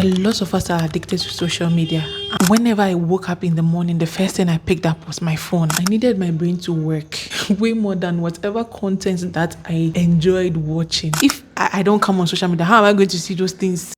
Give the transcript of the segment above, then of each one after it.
A lot of us are addicted to social media. Whenever I woke up in the morning, the first thing I picked up was my phone. I needed my brain to work way more than whatever content that I enjoyed watching. If I don't come on social media, how am I going to see those things?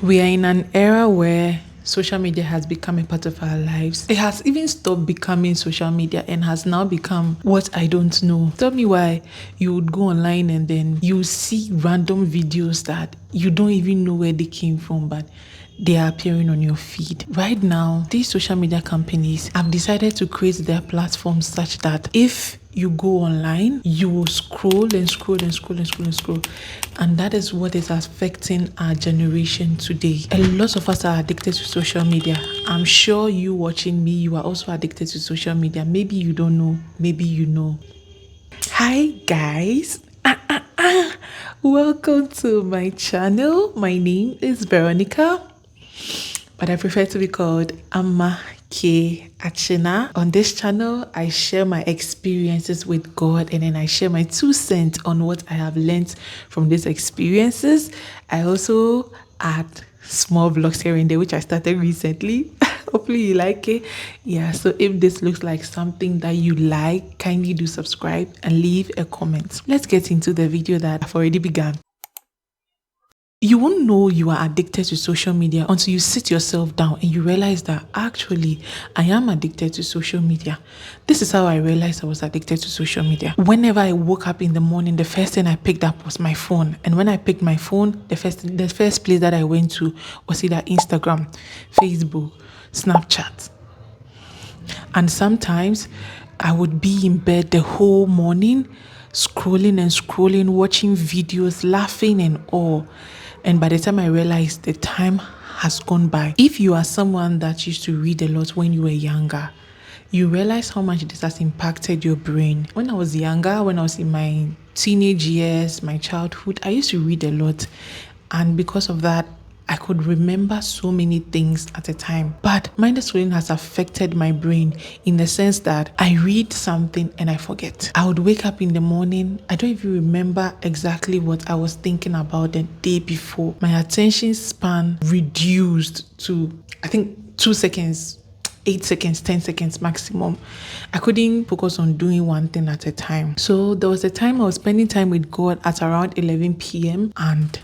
We are in an era where social media has become a part of our lives. It has even stopped becoming social media and has now become what I don't know. Tell me why you would go online and then you see random videos that you don't even know where they came from, but they are appearing on your feed. Right now, these social media companies have decided to create their platforms such that if you go online, you will scroll and scroll and scroll and scroll and scroll. And that is what is affecting our generation today. A lot of us are addicted to social media. I'm sure you watching me, you are also addicted to social media. Maybe you don't know, maybe you know. Hi guys. Welcome to my channel. My name is Veronica, but I prefer to be called Kay-Achina. On this channel, I share my experiences with God and then I share my 2 cents on what I have learned from these experiences. I also add small vlogs here and there, which I started recently. Hopefully you like it. Yeah, so if this looks like something that you like, kindly do subscribe and leave a comment. Let's get into the video that I've already begun. You won't know you are addicted to social media until you sit yourself down and you realize that actually I am addicted to social media. This is how I realized I was addicted to social media. Whenever I woke up in the morning, the first thing I picked up was my phone. And when I picked my phone, the first place that I went to was either Instagram, Facebook, Snapchat. And sometimes I would be in bed the whole morning, scrolling and scrolling, watching videos, laughing and all. And by the time I realized the time has gone by. If you are someone that used to read a lot when you were younger, you realize how much this has impacted your brain. When I was younger, when I was in my teenage years, my childhood, I used to read a lot. And because of that, I could remember so many things at a time. But mindless scrolling has affected my brain in the sense that I read something and I forget. I would wake up in the morning. I don't even remember exactly what I was thinking about the day before. My attention span reduced to, I think, 2 seconds. 8 seconds, 10 seconds maximum. I couldn't focus on doing one thing at a time. So there was a time I was spending time with God at around 11 p.m. and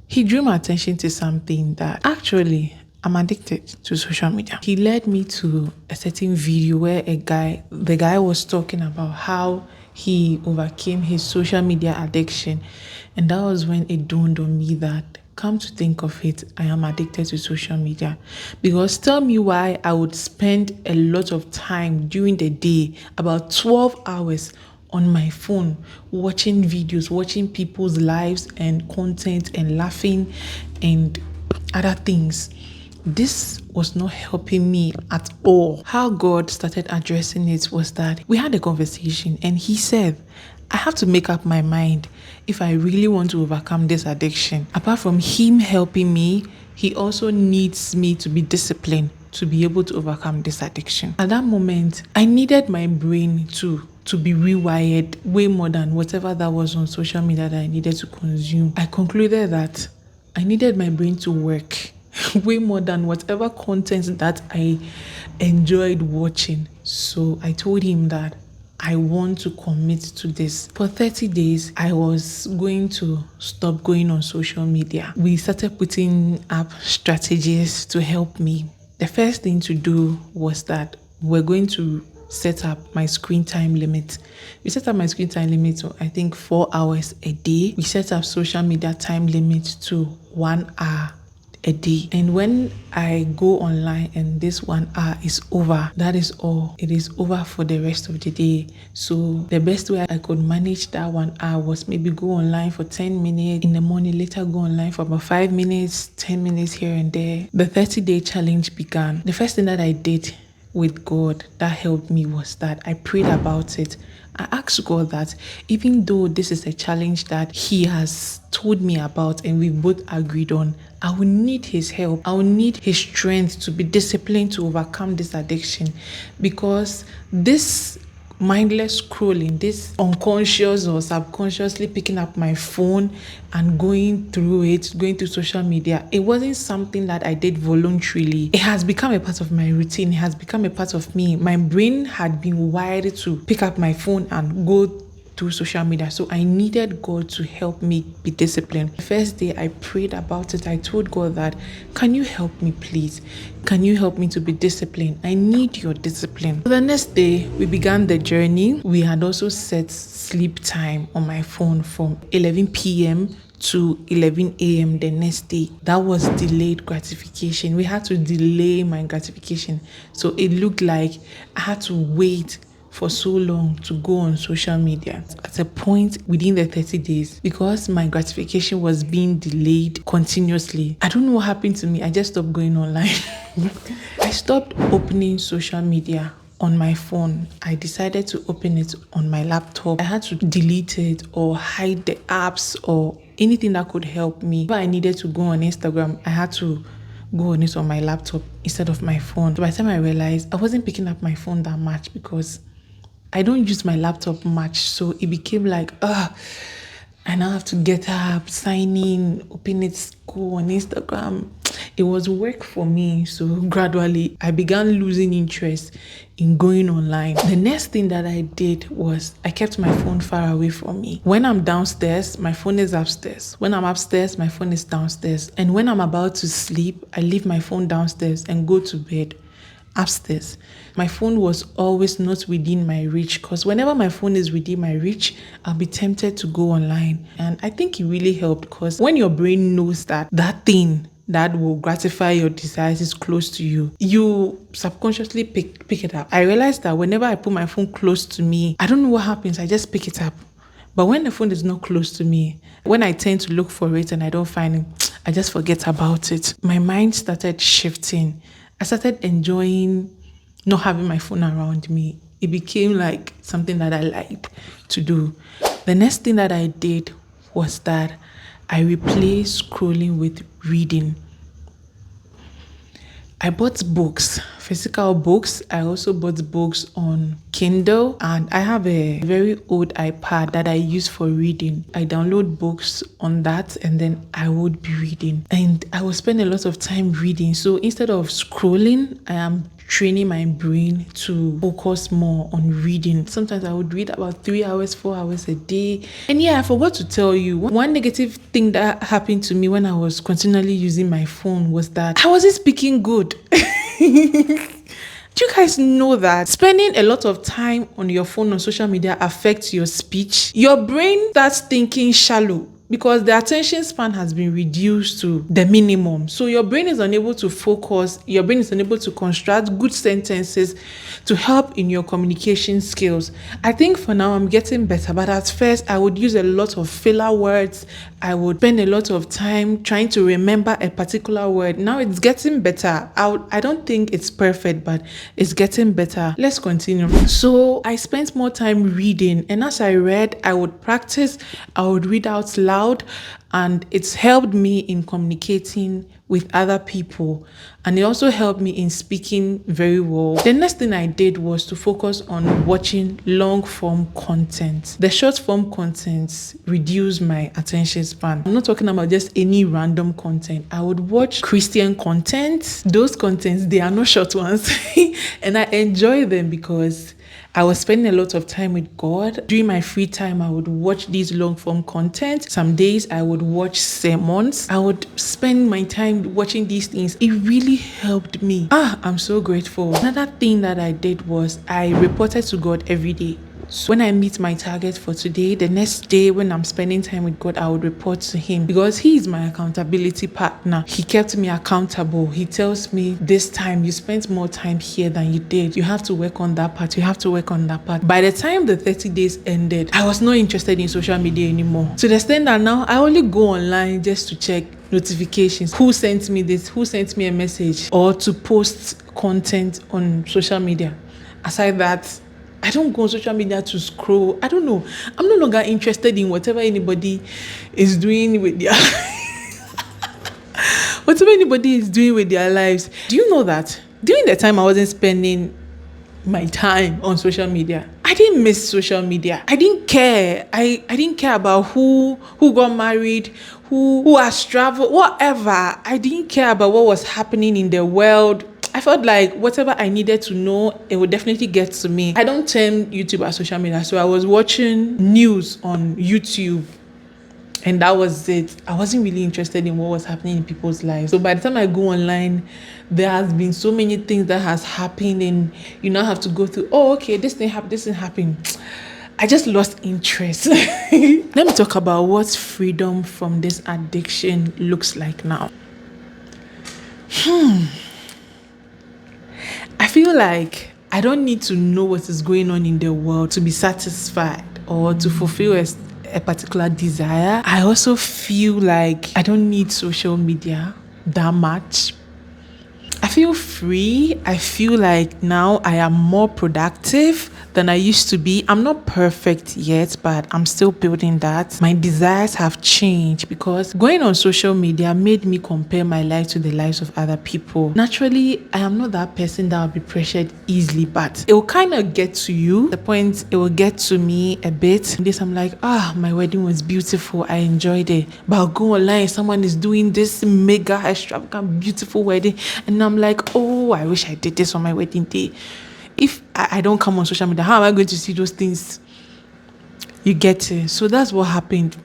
he drew my attention to something that actually I'm addicted to social media. He led me to a certain video where the guy was talking about how he overcame his social media addiction. And that was when it dawned on me that, come to think of it, I am addicted to social media. Because tell me why I would spend a lot of time during the day, about 12 hours, on my phone, watching videos, watching people's lives and content and laughing and other things. This was not helping me at all. How God started addressing it was that we had a conversation and he said, I have to make up my mind if I really want to overcome this addiction. Apart from him helping me, he also needs me to be disciplined to be able to overcome this addiction. At that moment, I needed my brain to be rewired way more than whatever that was on social media that I needed to consume. I concluded that I needed my brain to work way more than whatever content that I enjoyed watching. So I told him that I want to commit to this. For 30 days, I was going to stop going on social media. We started putting up strategies to help me. The first thing to do was that we're going to set up my screen time limit. We set up my screen time limit to, I think, 4 hours a day. We set up social media time limit to 1 hour a day. And when I go online and this 1 hour is over, that is all. It is over for the rest of the day. So the best way I could manage that 1 hour was maybe go online for 10 minutes in the morning, later go online for about 5 minutes, 10 minutes here and there. The 30-day challenge began. The first thing that I did with God that helped me was that I prayed about it. I asked God that even though this is a challenge that He has told me about and we both agreed on, I will need His help. I will need His strength to be disciplined to overcome this addiction, because this mindless scrolling, this unconscious or subconsciously picking up my phone and going through social media, it wasn't something that I did voluntarily. It has become a part of my routine. It has become a part of me. My brain had been wired to pick up my phone and go through social media. So I needed God to help me be disciplined. The first day I prayed about it, I told God that, can you help me please? Can you help me to be disciplined? I need your discipline. So the next day we began the journey. We had also set sleep time on my phone from 11 p.m. to 11 a.m. the next day. That was delayed gratification. We had to delay my gratification. So it looked like I had to wait for so long to go on social media. At a point within the 30 days, because my gratification was being delayed continuously, I don't know what happened to me. I just stopped going online. I stopped opening social media on my phone. I decided to open it on my laptop. I had to delete it or hide the apps or anything that could help me. If I needed to go on Instagram, I had to go on it on my laptop instead of my phone. So by the time I realized, I wasn't picking up my phone that much because I don't use my laptop much. So it became like, I now have to get up, sign in, open it, go on Instagram. It was work for me. So gradually, I began losing interest in going online. The next thing that I did was I kept my phone far away from me. When I'm downstairs, my phone is upstairs. When I'm upstairs, my phone is downstairs. And when I'm about to sleep, I leave my phone downstairs and go to bed upstairs. My phone was always not within my reach, because whenever my phone is within my reach, I'll be tempted to go online. And I think it really helped, because when your brain knows that that thing that will gratify your desires is close to you, you subconsciously pick it up. I realized that whenever I put my phone close to me, I don't know what happens, I just pick it up. But when the phone is not close to me, when I tend to look for it and I don't find it, I just forget about it. My mind started shifting. I started enjoying not having my phone around me. It became like something that I liked to do. The next thing that I did was that I replaced scrolling with reading. I bought books, physical books. I also bought books on Kindle, and I have a very old iPad that I use for reading. I download books on that and then I would be reading. And I would spend a lot of time reading. So instead of scrolling, I am training my brain to focus more on reading. Sometimes I would read about 3 hours, 4 hours a day. And yeah, I forgot to tell you, one negative thing that happened to me when I was continually using my phone was that I wasn't speaking good. Do you guys know that spending a lot of time on your phone on social media affects your speech? Your brain starts thinking shallow, because the attention span has been reduced to the minimum. So your brain is unable to focus, your brain is unable to construct good sentences to help in your communication skills. I think for now I'm getting better, but at first I would use a lot of filler words. I would spend a lot of time trying to remember a particular word. Now it's getting better. I don't think it's perfect, but it's getting better. Let's continue. So I spent more time reading, and as I read, I would practice, I would read out loud, and it's helped me in communicating with other people, and it also helped me in speaking very well. The next thing I did was to focus on watching long form content. The short form content reduced my attention span. I'm not talking about just any random content. I would watch Christian content. Those contents, they are not short ones and I enjoy them because I was spending a lot of time with God. During my free time, I would watch these long form content. Some days I would watch sermons. I would spend my time watching these things. It really helped me. I'm so grateful. Another thing that I did was I reported to God every day. So when I meet my target for today, the next day when I'm spending time with God, I would report to Him, because He is my accountability partner. He kept me accountable. He tells me, this time you spent more time here than you did. You have to work on that part. You have to work on that part. By the time the 30 days ended, I was not interested in social media anymore. To the extent that now I only go online just to check notifications, who sent me this, who sent me a message, or to post content on social media. Aside that, I don't go on social media to scroll. I don't know. I'm no longer interested in whatever anybody is doing with their whatever anybody is doing with their lives. Do you know that during the time I wasn't spending my time on social media, I didn't miss social media. I didn't care. I didn't care about who got married, who has traveled, whatever. I didn't care about what was happening in the world. I felt like whatever I needed to know, it would definitely get to me. I don't term YouTube as social media, so I was watching news on YouTube, and that was it. I wasn't really interested in what was happening in people's lives. So by the time I go online, there has been so many things that has happened, and you now have to go through, oh, okay, this thing happened. I just lost interest. Let me talk about what freedom from this addiction looks like now. I feel like I don't need to know what is going on in the world to be satisfied or to fulfill a particular desire. I also feel like I don't need social media that much. I feel free. I feel like now I am more productive than I used to be. I'm not perfect yet, but I'm still building that. My desires have changed because going on social media made me compare my life to the lives of other people. Naturally, I am not that person that will be pressured easily, but it will kind of get to you. The point, it will get to me a bit. This, I'm like, my wedding was beautiful. I enjoyed it. But I'll go online, someone is doing this mega extravagant, beautiful wedding. And I'm like, oh, I wish I did this on my wedding day. If I don't come on social media, how am I going to see those things? You get it. So that's what happened.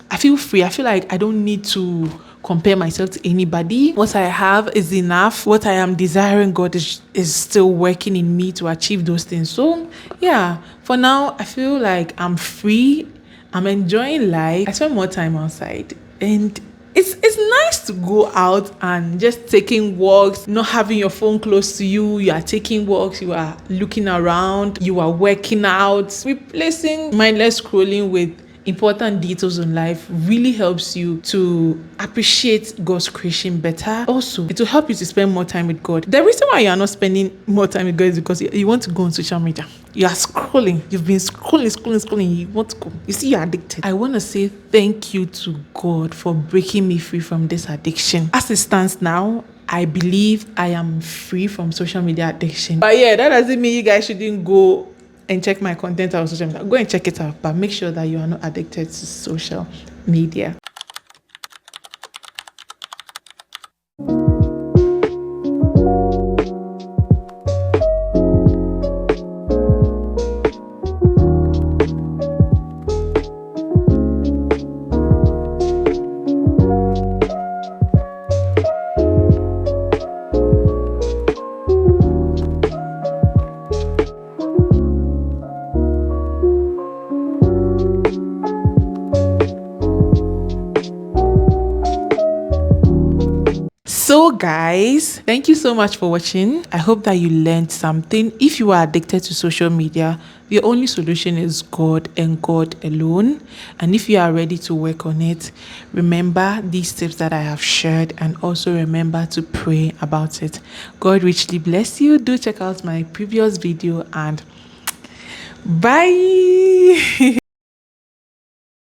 I feel free. I feel like I don't need to compare myself to anybody. What I have is enough. What I am desiring, God is still working in me to achieve those things. So yeah, for now, I feel like I'm free. I'm enjoying life. I spend more time outside, and it's nice to go out and just taking walks, not having your phone close to you. You are taking walks, you are looking around, you are working out. Replacing mindless scrolling with important details in life really helps you to appreciate God's creation better. Also, it will help you to spend more time with God. The reason why you are not spending more time with God is because you want to go on social media. You are scrolling. You've been scrolling. You want to go. You see, you're addicted. I want to say thank you to God for breaking me free from this addiction. As it stands now, I believe I am free from social media addiction. But yeah, that doesn't mean you guys shouldn't go and check my content on social media. Go and check it out, but make sure that you are not addicted to social media. So guys, thank you so much for watching. I hope that you learned something. If you are addicted to social media, the only solution is God and God alone. And if you are ready to work on it, remember these tips that I have shared, and also remember to pray about it. God richly bless you. Do check out my previous video, and bye.